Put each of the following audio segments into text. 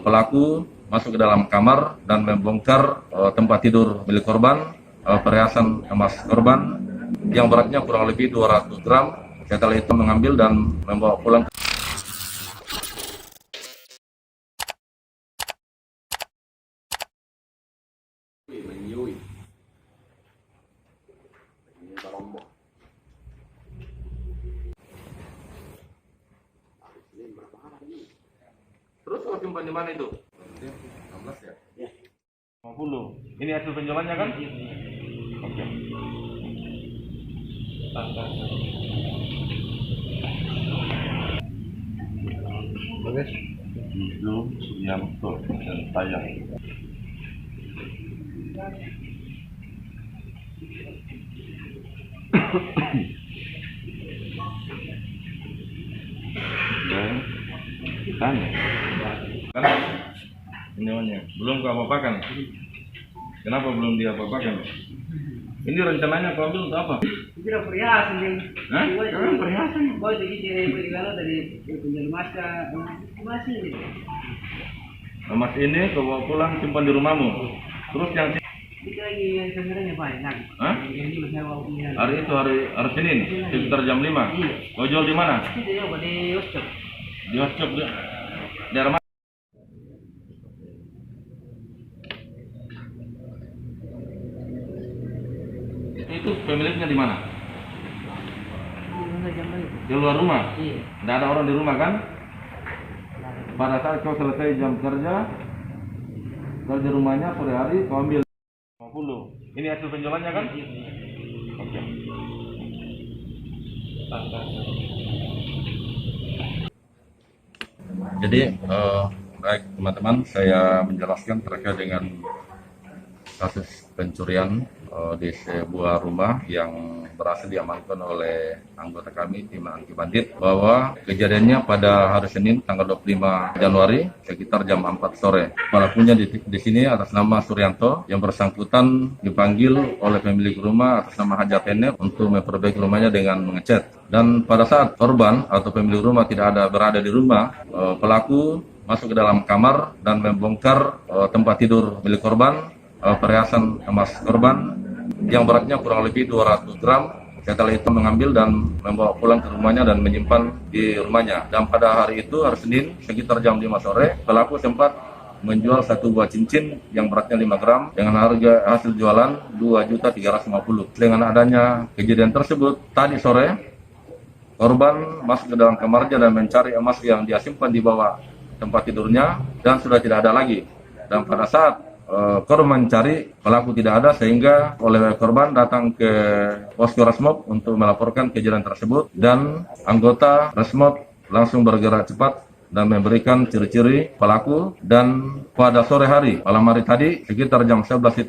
pelaku masuk ke dalam kamar dan membongkar tempat tidur milik korban, perhiasan emas korban yang beratnya kurang lebih 200 gram. Setelah itu mengambil dan membawa pulang. Terus kalau simpan di mana itu? 16 ya? Ya. 50. Ini hasil penjualannya kan? Oke. Oke. Itu Sugianto dan Tayang. Dan tanya kan semuanya belum kau apa-apakan. Kenapa belum dia apa-apakan? Ini rencananya kau ambil untuk apa? Tidak perhiasan nih. Hah? Kan perhiasan. Boy jadi kalau dari penjual masih ini. Emas ini kau bawa pulang simpan di rumahmu. Terus yang Itu lagi yang sebenarnya banyak. hah? Yang ini saya mau punya. Hari itu hari Senin sekitar jam 5. Iya. Kau jual di mana? Itu ya di Oscar. Di workshop di daerah mana? Itu pemiliknya di mana? Di luar rumah? Iya. Tidak ada orang di rumah kan? Pada saat kau selesai jam kerja rumahnya sore hari kau ambil 50. Ini hasil penjualannya kan? Oke. Jadi baik teman-teman, saya menjelaskan terkait dengan kasus pencurian di sebuah rumah yang berhasil diamankan oleh anggota kami tim anti bandit, bahwa kejadiannya pada hari Senin tanggal 25 Januari sekitar jam 4 sore. Pelakunya di sini atas nama Suryanto, yang bersangkutan dipanggil oleh pemilik rumah atas nama Hajat Ene untuk memperbaiki rumahnya dengan mengecat. Dan pada saat korban atau pemilik rumah tidak berada di rumah, pelaku masuk ke dalam kamar dan membongkar tempat tidur milik korban, perhiasan emas korban yang beratnya kurang lebih 200 gram. Setelah itu mengambil dan membawa pulang ke rumahnya dan menyimpan di rumahnya. Dan pada hari itu, hari Senin, sekitar jam 5 sore, pelaku sempat menjual satu buah cincin yang beratnya 5 gram dengan harga hasil jualan 2.350.000. Dengan adanya kejadian tersebut, tadi sore, korban masuk ke dalam kamarnya dan mencari emas yang dia simpan di bawah tempat tidurnya dan sudah tidak ada lagi. Dan pada saat korban mencari, pelaku tidak ada, sehingga oleh korban datang ke posko Resmob untuk melaporkan kejadian tersebut, dan anggota Resmob langsung bergerak cepat dan memberikan ciri-ciri pelaku. Dan pada sore hari, malam hari tadi sekitar jam 11.00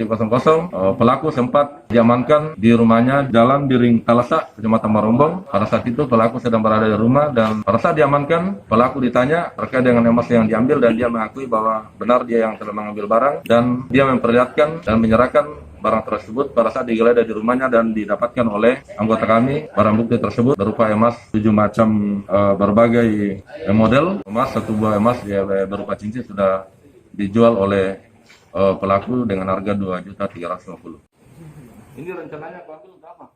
pelaku sempat diamankan di rumahnya Jalan Biring Talasa, Kecamatan Marombong. Pada saat itu pelaku sedang berada di rumah, dan pada saat diamankan pelaku ditanya terkait dengan emas yang diambil, dan dia mengakui bahwa benar dia yang telah mengambil barang, dan dia memperlihatkan dan menyerahkan barang tersebut pada saat digeledah di rumahnya, dan didapatkan oleh anggota kami barang bukti tersebut berupa emas 7 macam berbagai model emas. Satu buah emas berupa cincin sudah dijual oleh pelaku dengan harga 2.350.000. Ini rencananya kau ambil untuk apa?